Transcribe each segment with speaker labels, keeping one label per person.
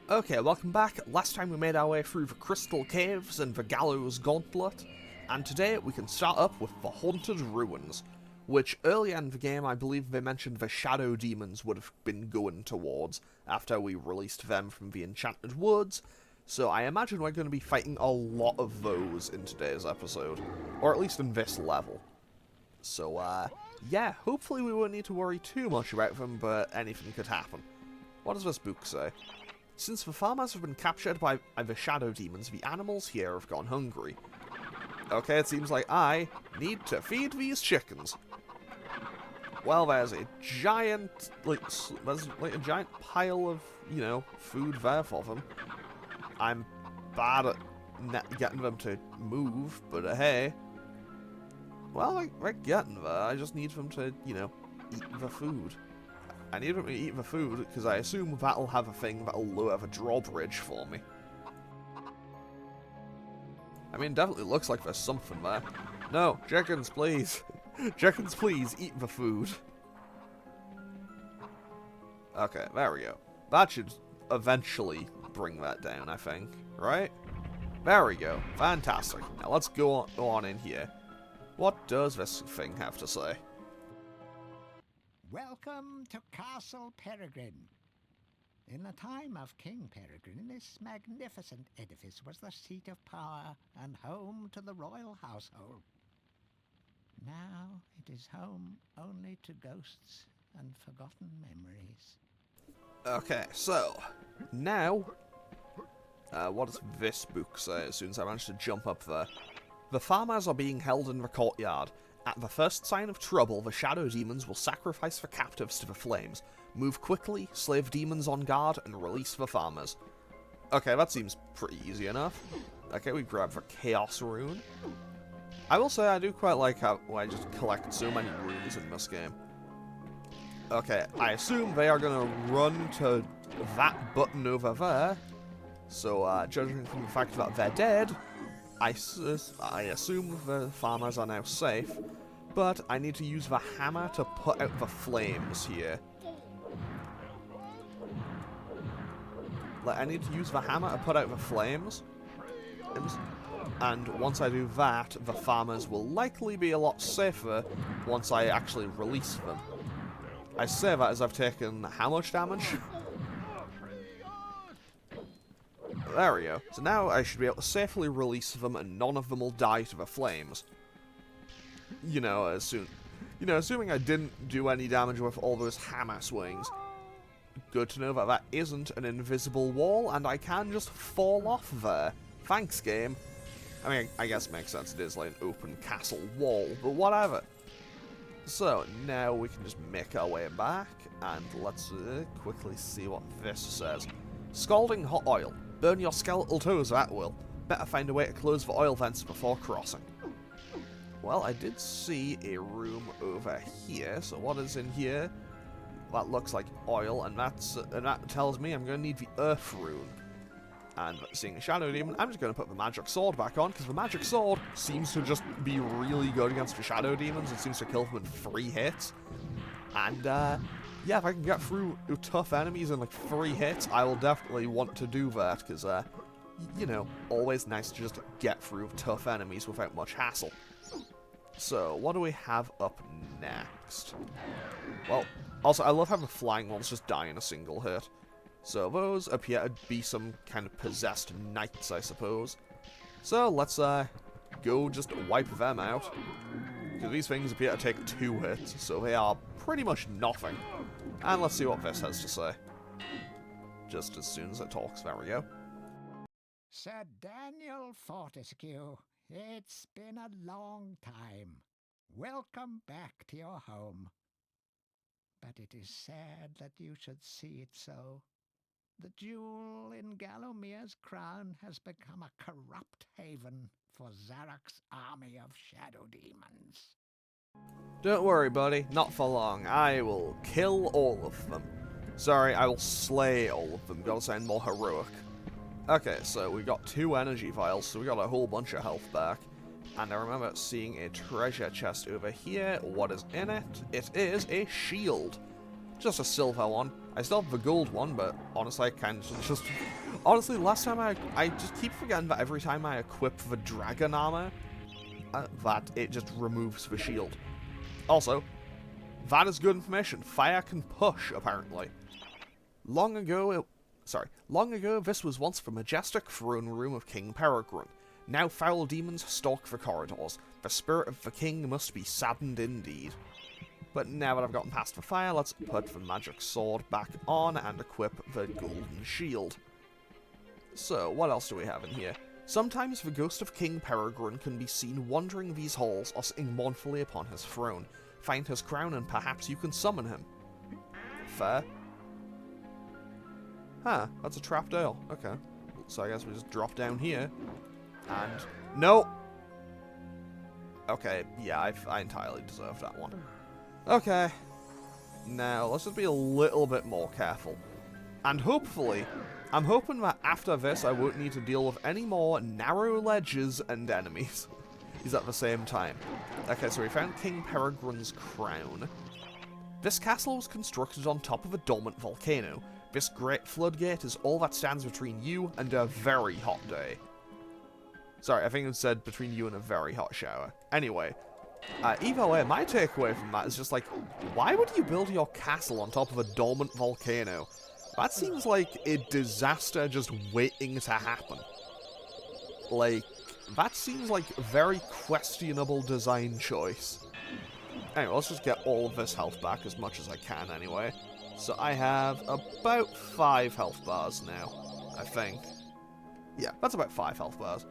Speaker 1: Okay, welcome back. Last time we made our way through the Crystal Caves and the Gallows Gauntlet, and today we can start up with the Haunted Ruins, which earlier in the game I believe they mentioned the Shadow Demons would have been going towards after we released them from the Enchanted Woods, so I imagine we're going to be fighting a lot of those in today's episode, or at least in this level. So, yeah, hopefully we won't need to worry too much about them, but anything could happen. What does this book say? Since the farmers have been captured by the Shadow Demons, the animals here have gone hungry. Okay, it seems like I need to feed these chickens. Well, there's a giant, there's a giant pile of, you know, food there for them. I'm bad at getting them to move, but hey. Well, we're getting there. I just need them to, you know, eat the food. I need them to eat the food, because I assume that'll have a thing that'll lower the drawbridge for me. I mean, definitely looks like there's something there. No, chickens, please. Chickens, please, eat the food. Okay, there we go. That should eventually bring that down, I think. Right? There we go. Fantastic. Now let's go on in here. What does this thing have to say?
Speaker 2: Welcome to Castle Peregrin. In the time of King Peregrin, this magnificent edifice was the seat of power and home to the royal household. Now it is home only to ghosts and forgotten memories.
Speaker 1: Okay, so, now, what does this book say as soon as I manage to jump up there? The farmers are being held in the courtyard. At the first sign of trouble, the Shadow Demons will sacrifice the captives to the flames. Move quickly, slave demons on guard, and release the farmers. Okay, that seems pretty easy enough. Okay, we grab the Chaos Rune. I will say I do quite like how I just collect so many runes in this game. Okay, I assume they are going to run to that button over there. So, judging from the fact that they're dead, I assume the farmers are now safe, but I need to use the hammer to put out the flames here. I need to use the hammer to put out the flames, and once I do that, the farmers will likely be a lot safer once I actually release them. I say that as I've taken how much damage? There we go. So now I should be able to safely release them and none of them will die to the flames. You know, assuming I didn't do any damage with all those hammer swings. Good to know that that isn't an invisible wall and I can just fall off there. Thanks, game. I mean, I guess it makes sense. It is like an open castle wall, but whatever. So, now we can just make our way back and let's quickly see what this says. Scalding hot oil. Burn your skeletal toes at will. Better find a way to close the oil vents before crossing. Well, I did see a room over here, so what is in here? That looks like oil, and that tells me I'm going to need the Earth Rune. And seeing a Shadow Demon, I'm just going to put the Magic Sword back on, because the Magic Sword seems to just be really good against the Shadow Demons. It seems to kill them in 3 hits. And, yeah, if I can get through tough enemies in like 3 hits, I will definitely want to do that, because, you know, always nice to just get through tough enemies without much hassle. So, what do we have up next? Well, also, I love how the flying ones just die in a single hit. So, those appear to be some kind of possessed knights, I suppose. So, let's, go just wipe them out. Because these things appear to take 2 hits, so they are pretty much nothing. And let's see what this has to say. Just as soon as it talks, there we go.
Speaker 2: Sir Daniel Fortescue, it's been a long time. Welcome back to your home. But it is sad that you should see it so. The jewel in Gallomir's crown has become a corrupt haven for Zarok's army of shadow demons.
Speaker 1: Don't worry, buddy. Not for long. I will kill all of them. Sorry, I will slay all of them. Gotta sound more heroic. Okay, so we got 2 energy vials, so we got a whole bunch of health back. And I remember seeing a treasure chest over here. What is in it? It is a shield. Just a silver one. I still have the gold one, but honestly, I kind of just... Honestly, last time I just keep forgetting that every time I equip the dragon armor, that it just removes the shield. Also, that is good information. Fire can push, apparently. Long ago, this was once the majestic throne room of King Peregrin. Now foul demons stalk the corridors. The spirit of the king must be saddened indeed. But now that I've gotten past the fire, let's put the magic sword back on and equip the golden shield. So, what else do we have in here? Sometimes the ghost of King Peregrin can be seen wandering these halls or sitting mournfully upon his throne. Find his crown and perhaps you can summon him. Fair. Huh, that's a trapped ale. Okay. So I guess we just drop down here. And... no! Okay, yeah, I entirely deserve that one. Okay. Now, let's just be a little bit more careful. And hopefully, I'm hoping that after this I won't need to deal with any more narrow ledges and enemies. Is at the same time. Okay, so we found King Peregrin's crown. This castle was constructed on top of a dormant volcano. This great floodgate is all that stands between you and a very hot day. Sorry, I think it said between you and a very hot shower. Anyway, either way, my takeaway from that is just like, why would you build your castle on top of a dormant volcano? That seems like a disaster just waiting to happen. Like, that seems like a very questionable design choice. Anyway, let's just get all of this health back as much as I can anyway. So I have about 5 health bars now, I think. Yeah, that's about 5 health bars.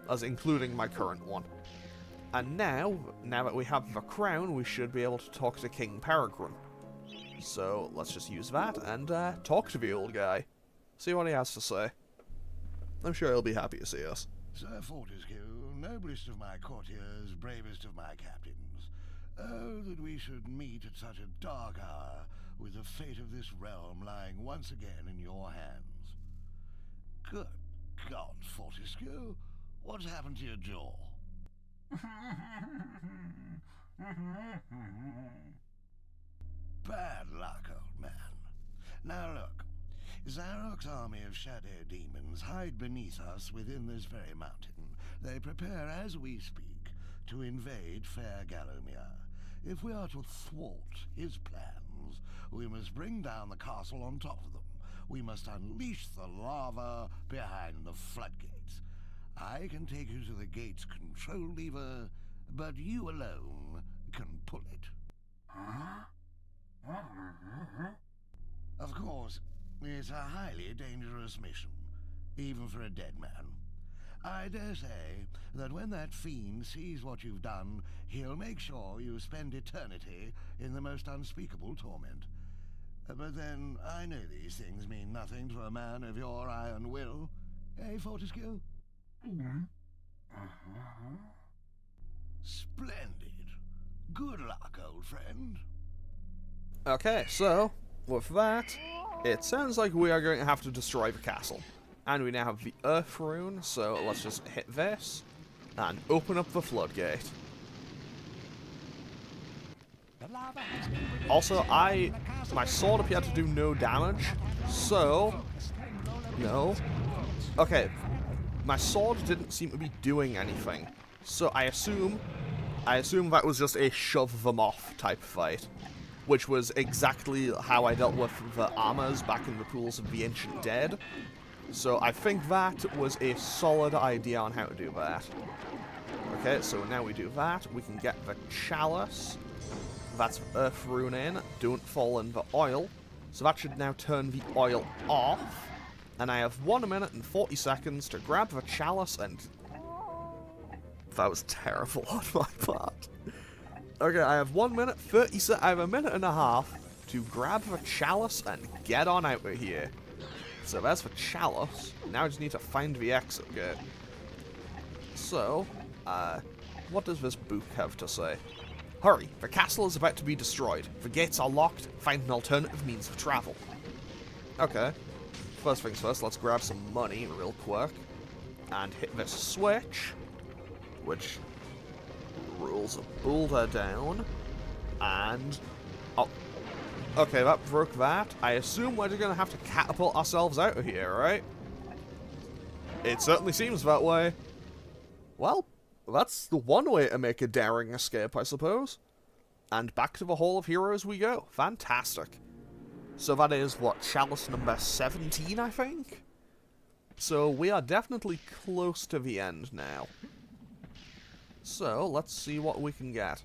Speaker 1: As including my current one. And now that we have the crown, we should be able to talk to King Peregrin. So let's just use that and talk to the old guy. See what he has to say. I'm sure he'll be happy to see us.
Speaker 3: Sir Fortescue, noblest of my courtiers, bravest of my captains. Oh, that we should meet at such a dark hour, with the fate of this realm lying once again in your hands. Good God, Fortescue, what's happened to your jaw? Bad luck, old man. Now look, Zarok's army of shadow demons hide beneath us within this very mountain. They prepare as we speak to invade fair Gallowmere. If we are to thwart his plans, we must bring down the castle on top of them. We must unleash the lava behind the floodgates. I can take you to the gate's control lever, but you alone can pull it. Of course, it's a highly dangerous mission, even for a dead man. I dare say that when that fiend sees what you've done, he'll make sure you spend eternity in the most unspeakable torment. But then, I know these things mean nothing to a man of your iron will. Eh, Fortescue? Splendid. Good luck, old friend.
Speaker 1: Okay, so, with that, it sounds like we are going to have to destroy the castle. And we now have the Earth Rune, so let's just hit this, and open up the floodgate. Also, my sword appeared to do no damage, so, no. Okay, my sword didn't seem to be doing anything, so I assume that was just a shove them off type fight. Which was exactly how I dealt with the armors back in the Pools of the Ancient Dead. So I think that was a solid idea on how to do that. Okay, so now we do that. We can get the chalice. That's Earth Rune in. Don't fall in the oil. So that should now turn the oil off. And I have 1 minute and 40 seconds to grab the chalice and... That was terrible on my part. Okay, I have 1 minute, I have a minute and a half to grab the chalice and get on out of here. So that's the chalice. Now I just need to find the exit gate. So, what does this book have to say? Hurry, the castle is about to be destroyed. The gates are locked. Find an alternative means of travel. Okay. First things first, let's grab some money real quick. And hit this switch. Which... rolls a boulder down, and... oh, Okay, that broke that. I assume we're just gonna have to catapult ourselves out of here, right? It certainly seems that way. Well, that's the one way to make a daring escape, I suppose. And back to the Hall of Heroes we go. Fantastic. So that is, what, chalice number 17, I think? So we are definitely close to the end now. So, let's see what we can get.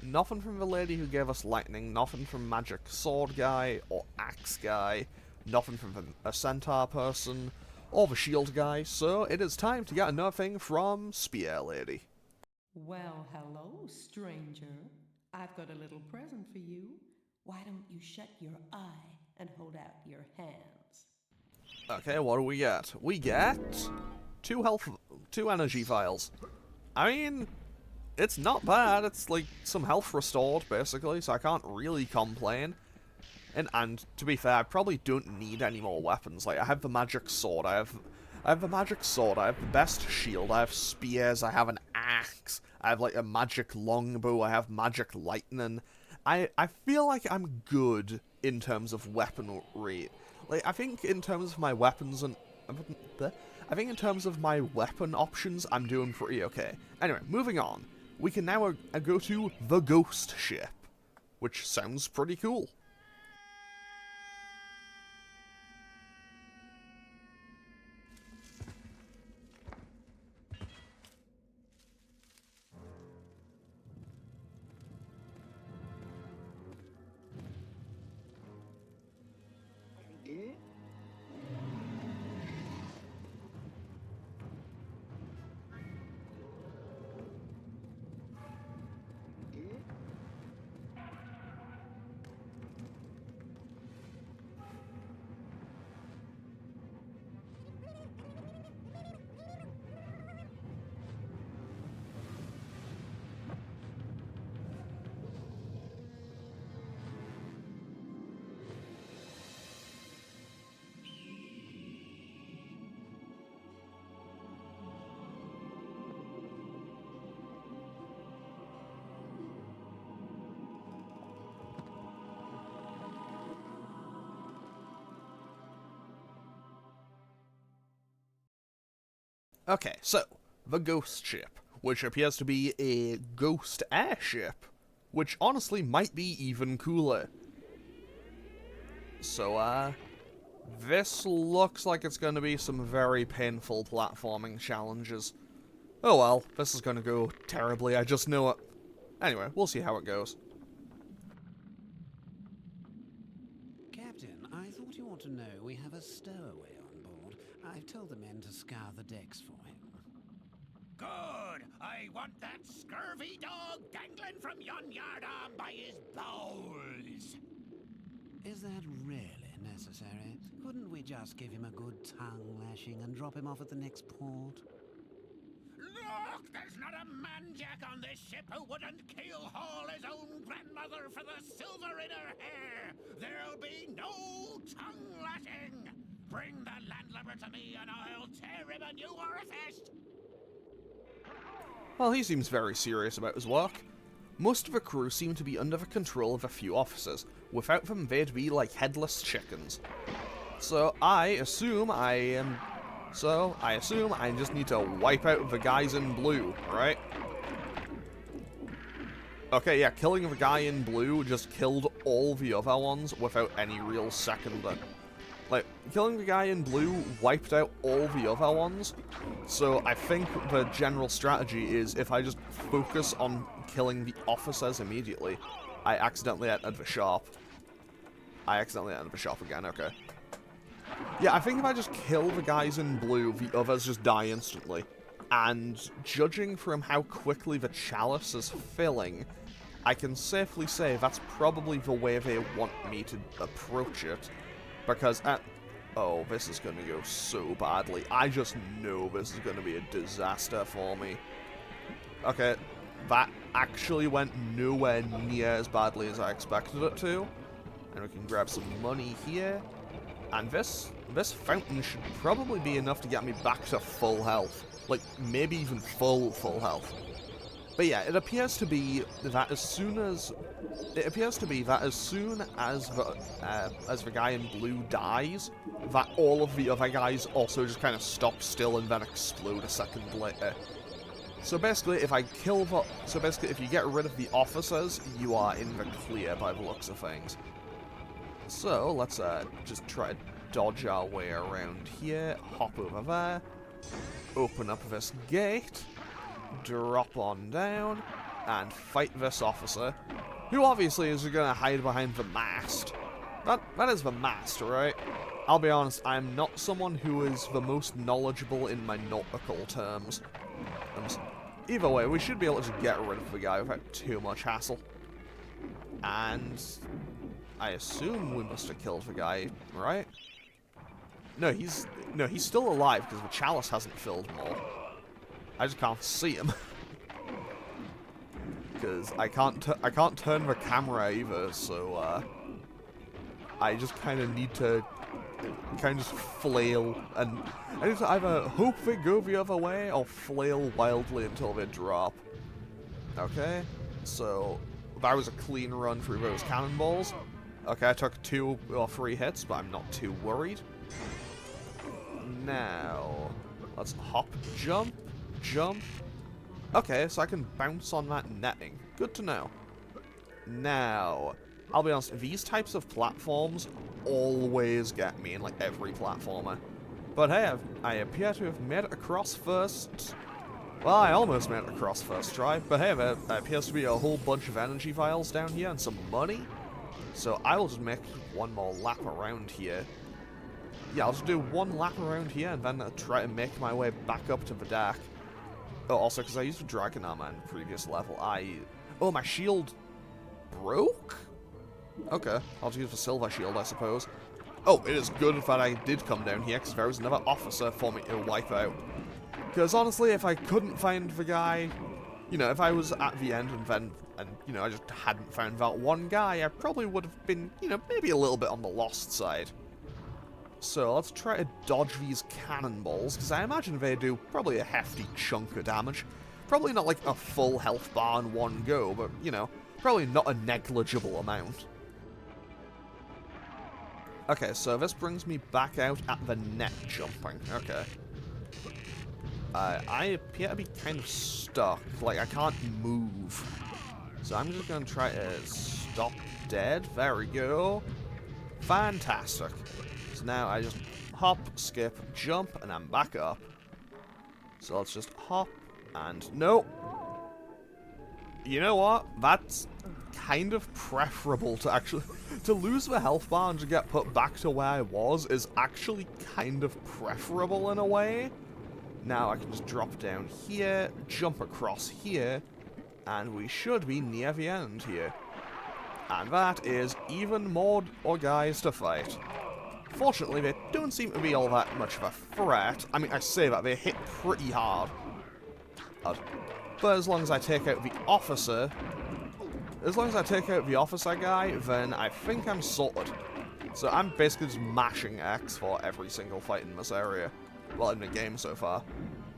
Speaker 1: Nothing from the lady who gave us lightning, nothing from magic sword guy, or axe guy, nothing from a centaur person, or the shield guy, so it is time to get another thing from spear lady.
Speaker 4: Well, hello, stranger. I've got a little present for you. Why don't you shut your eye and hold out your hands?
Speaker 1: Okay, what do we get? We get two energy vials. I mean, it's not bad. It's like some health restored, basically, so I can't really complain. And to be fair, I probably don't need any more weapons. Like, I have the magic sword, I have the magic sword, I have the best shield, I have spears, I have an axe, I have, like, a magic longbow, I have magic lightning. I feel like I'm good in terms of weaponry. Like, I think in terms of my weapons and... I think in terms of my weapon options, I'm doing pretty okay. Anyway, moving on. We can now go to the Ghost Ship, which sounds pretty cool. Okay, so, the Ghost Ship, which appears to be a ghost airship, which honestly might be even cooler. So, this looks like it's going to be some very painful platforming challenges. Oh well, this is going to go terribly, I just know it. Anyway, we'll see how it goes.
Speaker 5: Captain, I thought you ought to know we have a stowaway on board. I've told the men to scour the decks for him.
Speaker 2: Good! I want that scurvy dog dangling from yon yardarm by his bowels!
Speaker 5: Is that really necessary? Couldn't we just give him a good tongue lashing and drop him off at the next port?
Speaker 2: Look! There's not a man-jack on this ship who wouldn't keel-haul his own grandmother for the silver in her hair! There'll be no tongue-lashing! Bring the landlubber to me and I'll tear him a new orifice!
Speaker 1: Well, he seems very serious about his work. Most of the crew seem to be under the control of a few officers. Without them, they'd be like headless chickens. So I assume I just need to wipe out the guys in blue, right? Okay, yeah, killing the guy in blue just killed all the other ones without any real seconder. Like, killing the guy in blue wiped out all the other ones, so I think the general strategy is if I just focus on killing the officers immediately. I accidentally entered the shop. I accidentally entered the shop again, okay. Yeah, I think if I just kill the guys in blue, the others just die instantly. And judging from how quickly the chalice is filling, I can safely say that's probably the way they want me to approach it. Because oh, this is going to go so badly. I just know this is going to be a disaster for me. Okay, that actually went nowhere near as badly as I expected it to. And we can grab some money here. And this fountain should probably be enough to get me back to full health. Like, maybe even full health. But yeah, it appears to be that as soon as the guy in blue dies, that all of the other guys also just kind of stop still and then explode a second later. So basically, if you get rid of the officers, you are in the clear by the looks of things. So let's just try to dodge our way around here, hop over there, open up this gate, drop on down, and fight this officer, who obviously is going to hide behind the mast. That is the mast, right? I'll be honest, I'm not someone who is the most knowledgeable in my nautical terms. Either way, we should be able to get rid of the guy without too much hassle. And I assume we must have killed the guy, right? No, he's still alive because the chalice hasn't filled more. I just can't see him. Because I can't turn the camera either, so I just kind of need to kind of just flail, and I need to either hope they go the other way or flail wildly until they drop. Okay, so that was a clean run through those cannonballs. Okay, I took 2 or 3 hits, but I'm not too worried. Now, let's hop, jump, jump. Okay, so I can bounce on that netting. Good to know. Now, I'll be honest, these types of platforms always get me in, like, every platformer. But hey, I appear to have made it across first. Well, I almost made it across first try, but hey, there appears to be a whole bunch of energy vials down here and some money. So I will just make one more lap around here. Yeah, I'll just do 1 lap around here and then try to make my way back up to the deck. Oh, also, because I used a dragon armor in the previous level, oh, my shield broke? Okay, I'll just use the silver shield, I suppose. Oh, it is good that I did come down here, because there was another officer for me to wipe out. Because honestly, if I couldn't find the guy, you know, if I was at the end and you know, I just hadn't found that one guy, I probably would have been, you know, maybe a little bit on the lost side. So let's try to dodge these cannonballs, because I imagine they do probably a hefty chunk of damage. Probably not like a full health bar in one go, but, you know, probably not a negligible amount. Okay, so this brings me back out at the net jumping. Okay. I appear to be kind of stuck. Like, I can't move. So I'm just going to try to stop dead. There we go. Fantastic. So now I just hop, skip, jump, and I'm back up. So let's just hop, and no. You know what? That's kind of preferable to actually... to lose the health bar and to get put back to where I was is actually kind of preferable in a way. Now I can just drop down here, jump across here, and we should be near the end here. And that is even more guys to fight. Fortunately, they don't seem to be all that much of a threat. I mean, I say that, they hit pretty hard. But as long as I take out the officer... guy, then I think I'm sorted. So I'm basically just mashing X for every single fight in this area. Well, in the game so far.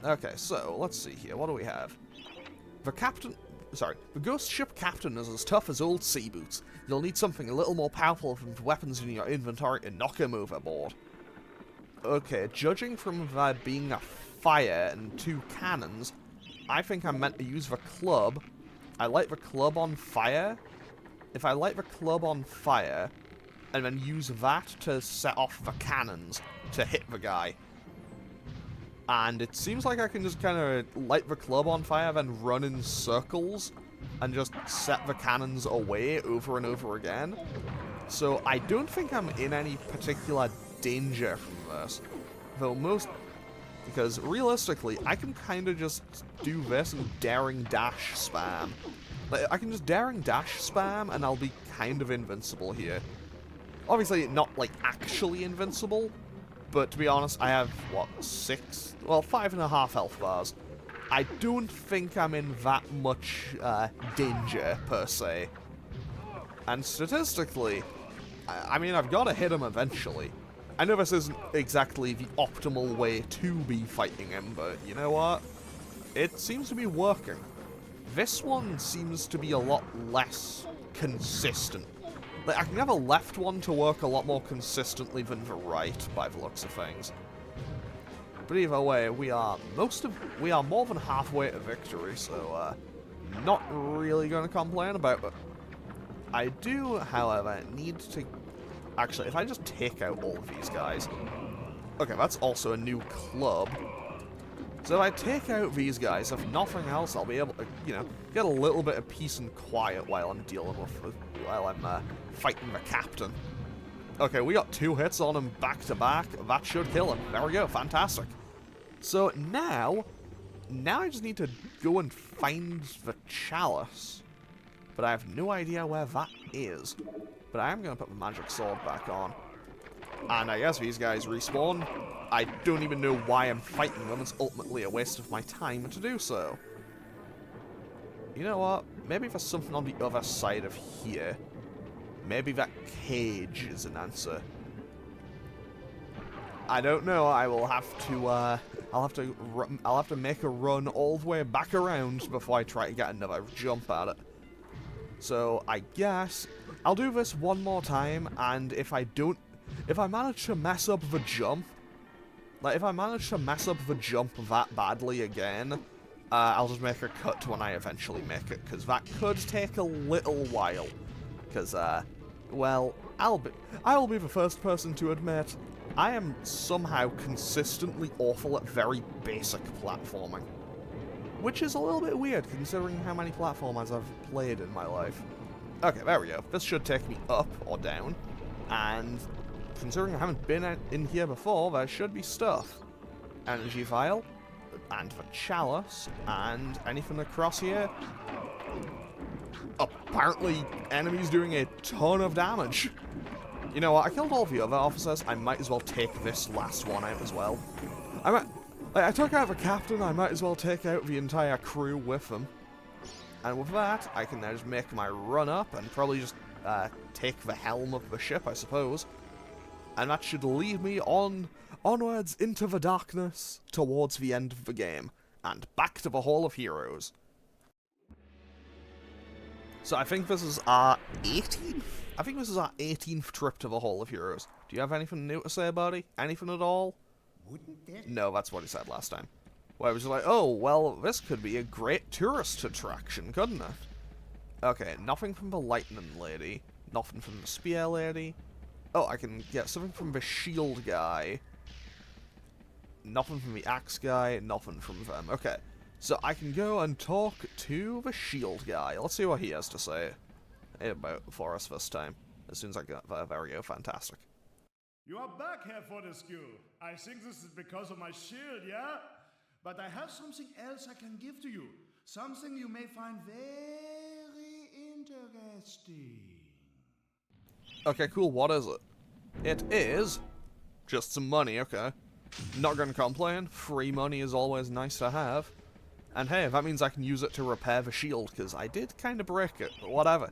Speaker 1: Okay, so, let's see here. What do we have? The ghost ship captain is as tough as old sea boots. You'll need something a little more powerful than the weapons in your inventory to knock him overboard. Okay, judging from there being a fire and 2 cannons, I think I'm meant to use the club. I light the club on fire. If I light the club on fire, and then use that to set off the cannons to hit the guy. And it seems like I can just kind of light the club on fire, then run in circles, and just set the cannons away over and over again. So I don't think I'm in any particular danger from this. Though because realistically, I can kind of just do this and daring dash spam. Like, I can just daring dash spam, and I'll be kind of invincible here. Obviously, not, like, actually invincible, but to be honest, I have, what, 5.5 health bars. I don't think I'm in that much danger, per se. And statistically, I mean, I've got to hit him eventually. I know this isn't exactly the optimal way to be fighting him, but you know what? It seems to be working. this one seems to be a lot less consistent. Like, I can have a left one to work a lot more consistently than the right, by the looks of things. But either way, we are more than halfway to victory, so not really going to complain about it. I do, however, need to... Actually, if I just take out all of these guys... Okay, that's also a new club. So if I take out these guys, if nothing else, I'll be able to, you know, get a little bit of peace and quiet while I'm while I'm fighting the captain. Okay, we got 2 hits on him back to back. That should kill him. There we go. Fantastic. So now I just need to go and find the chalice. But I have no idea where that is. But I am going to put the magic sword back on. And I guess these guys respawn. I don't even know why I'm fighting them. It's ultimately a waste of my time to do so. You know what? Maybe there's something on the other side of here. Maybe that cage is an answer. I don't know. I will have to. I'll have to make a run all the way back around before I try to get another jump at it. So I guess I'll do this one more time, and if I manage to mess up the jump, like if I manage to mess up the jump that badly again, I'll just make a cut to when I eventually make it, because that could take a little while. Because, well, I'll be the first person to admit, I am somehow consistently awful at very basic platforming. Which is a little bit weird, considering how many platformers I've played in my life. Okay, there we go. This should take me up or down. And considering I haven't been in here before, there should be stuff. Energy vial, and the chalice, and anything across here. Apparently, enemies doing a ton of damage. You know what, I killed all the other officers, I might as well take this last one out as well. I took out the captain, I might as well take out the entire crew with them. And with that, I can now just make my run up and probably just take the helm of the ship, I suppose. And that should lead me onwards into the darkness towards the end of the game, and back to the Hall of Heroes. So I think this is our 18th? I think this is our 18th trip to the Hall of Heroes. Do you have anything new to say, buddy? Anything at all?
Speaker 2: Wouldn't this
Speaker 1: No, that's what he said last time. Where I was like, oh, well, this could be a great tourist attraction, couldn't it? Okay, nothing from the lightning lady. Nothing from the spear lady. Oh, I can get something from the shield guy. Nothing from the axe guy. Nothing from them. Okay, so I can go and talk to the shield guy. Let's see what he has to say about for us this time. As soon as I get there, there we go. Fantastic.
Speaker 6: You are back, Herr Fortescue. I think this is because of my shield, yeah? But I have something else I can give to you. Something you may find very interesting.
Speaker 1: Okay, cool. What is it? It is just some money, okay. Not gonna complain. Free money is always nice to have. And hey, that means I can use it to repair the shield, because I did kind of break it, but whatever.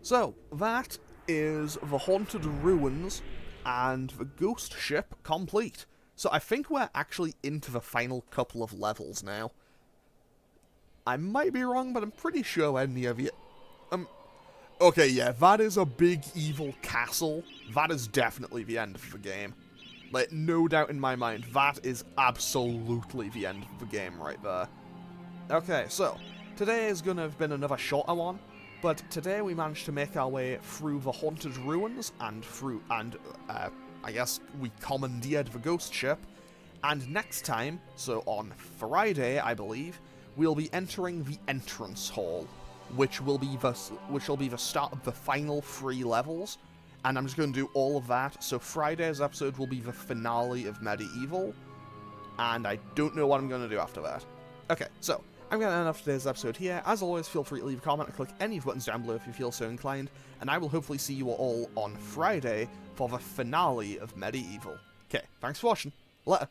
Speaker 1: So, that is the Haunted Ruins and the Ghost Ship complete. So I think we're actually into the final couple of levels now. I might be wrong, but I'm pretty sure we're near the... Okay, yeah, that is a big evil castle. That is definitely the end of the game. Like, no doubt in my mind, that is absolutely the end of the game right there. Okay, so, today is going to have been another shorter one, but today we managed to make our way through the Haunted Ruins and I guess we commandeered the Ghost Ship, and next time, so on Friday, I believe, we'll be entering the Entrance Hall, which will be the start of the final 3 levels, and I'm just going to do all of that. So Friday's episode will be the finale of Medieval, and I don't know what I'm going to do after that. Okay, so I'm going to end off today's episode here. As always, feel free to leave a comment and click any of the buttons down below if you feel so inclined, and I will hopefully see you all on Friday for the finale of Medieval. Okay, thanks for watching. Later.